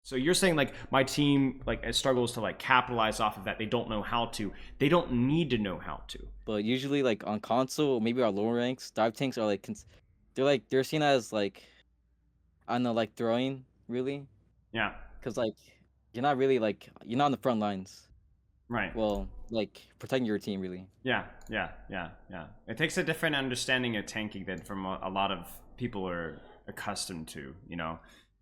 So you're saying like my team like struggles to like capitalize off of that. They don't know how to. They don't need to know how to. But usually, like on console, or maybe our lower ranks, dive tanks are like they're seen as like I don't know, like throwing really, Yeah. because like you're not really like you're not on the front lines. Right. Well, like protecting your team really. Yeah. Yeah. Yeah. Yeah. It takes a different understanding of tanking than from a lot of people are accustomed to.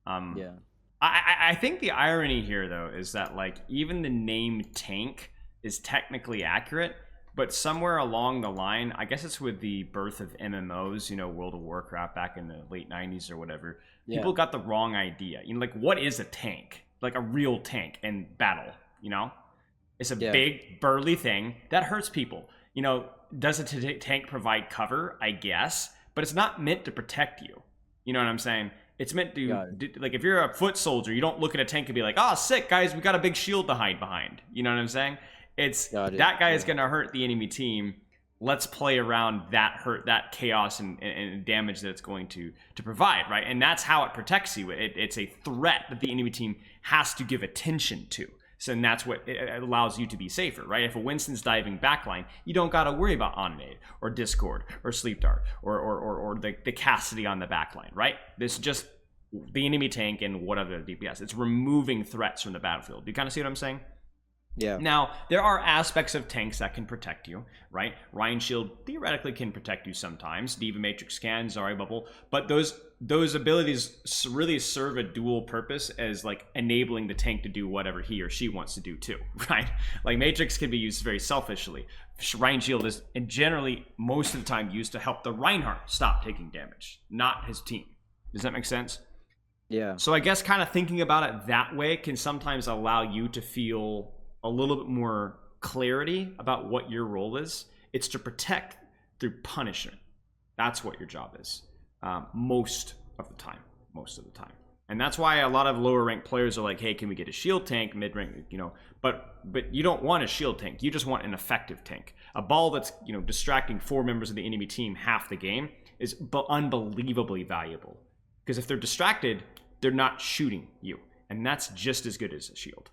Um, Yeah, I think the irony here though is that like even the name tank is technically accurate, but somewhere along the line, I guess it's with the birth of MMOs, World of Warcraft back in the late 90s or whatever, yeah, people got the wrong idea. Like what is a tank? Like a real tank in battle, It's a yeah. big burly thing that hurts people. Does a tank provide cover? I guess, but it's not meant to protect you. You know what I'm saying? It's meant to, Got it. like, if you're a foot soldier, you don't look at a tank and be like, oh, sick, guys, we got a big shield to hide behind. You know what I'm saying? It's Got it. that guy is Yeah, going to hurt the enemy team. Let's play around that hurt, that chaos and damage that it's going to provide, right? And that's how it protects you. It's a threat that the enemy team has to give attention to. So and that's what it allows you to be safer, right? If a Winston's diving backline, you don't got to worry about Onmade or Discord or Sleep Dart or the Cassidy on the backline, right? This is just the enemy tank and what other DPS. It's removing threats from the battlefield. Do you kind of see what I'm saying? yeah. Now, there are aspects of tanks that can protect you, right? Ryan Shield theoretically can protect you sometimes. Diva Matrix Scan, Zarya Bubble, but those abilities really serve a dual purpose as like enabling the tank to do whatever he or she wants to do too, right? Like Matrix can be used very selfishly. Ryan Shield is generally most of the time used to help the Reinhardt stop taking damage, not his team. Does that make sense? Yeah. So I guess kind of thinking about it that way can sometimes allow you to feel a little bit more clarity about what your role is. It's to protect through punishment. That's what your job is. Most of the time. And that's why a lot of lower ranked players are like, hey, can we get a shield tank mid rank, but you don't want a shield tank. You just want an effective tank. A ball that's, distracting 4 members of the enemy team half the game is unbelievably valuable. Because if they're distracted, they're not shooting you. And that's just as good as a shield.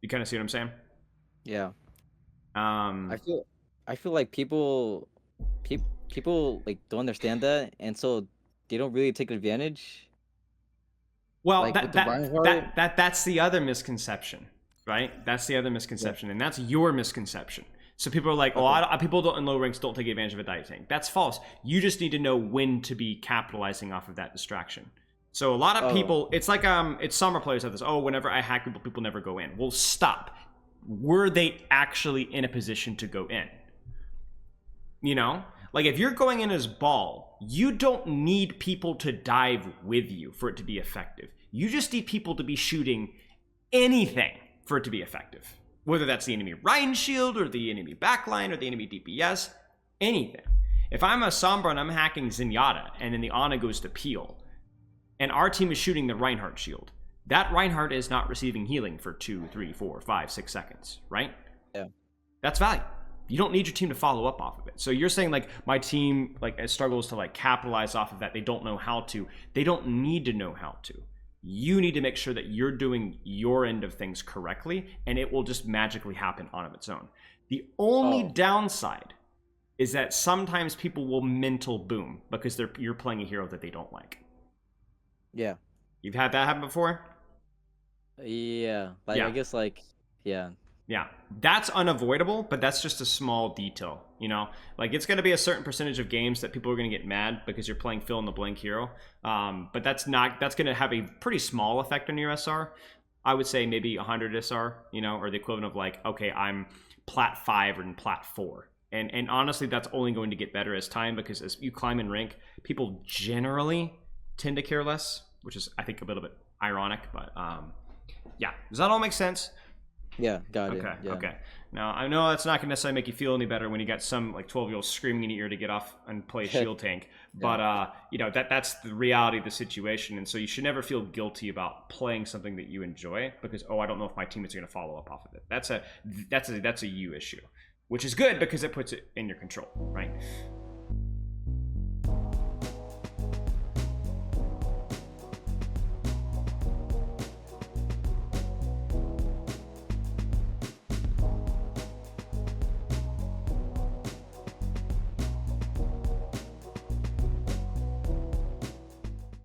You kind of see what I'm saying? Yeah. Um, I feel like people like don't understand that, and so they don't really take advantage. well, Like with the Reinhardt. that's the other misconception, right? That's the other Yeah. misconception, and that's your misconception. So people are like, "Oh, Okay. people don't in low ranks don't take advantage of a dive tank." That's false. You just need to know when to be capitalizing off of that distraction. So a lot of Oh. people, it's like it's summer players have this. Oh, whenever I hack people, people never go in. Well, stop. Were they actually in a position to go in? Like if you're going in as ball, you don't need people to dive with you for it to be effective. You just need people to be shooting anything for it to be effective. Whether that's the enemy Ryan shield or the enemy backline or the enemy DPS, anything. If I'm a Sombra and I'm hacking Zenyatta and then the Ana goes to Peel and our team is shooting the Reinhardt shield, that Reinhardt is not receiving healing for 2, 3, 4, 5, 6 seconds, right? Yeah. That's value. You don't need your team to follow up off of it. So you're saying like my team like struggles to like capitalize off of that. They don't know how to. They don't need to know how to. You need to make sure that you're doing your end of things correctly, and it will just magically happen on of its own. The only Oh. downside is that sometimes people will mental boom because you're playing a hero that they don't like. Yeah. You've had that happen before? Yeah. Like I Yeah. guess like yeah. Yeah, that's unavoidable, but that's just a small detail, Like, it's going to be a certain percentage of games that people are going to get mad because you're playing fill in the blank hero. But that's going to have a pretty small effect on your SR. I would say maybe 100 SR, or the equivalent of like, okay, I'm plat 5 and plat 4. And honestly, that's only going to get better as time because as you climb in rank, people generally tend to care less, which is, I think, a little bit ironic. But yeah, does that all make sense? Yeah. Got it. Okay, Yeah. okay. Now, I know that's not going to necessarily make you feel any better when you got some like 12-year-old screaming in your ear to get off and play shield tank, but that's the reality of the situation, and so you should never feel guilty about playing something that you enjoy because I don't know if my teammates are going to follow up off of it. That's a you issue, which is good because it puts it in your control, right?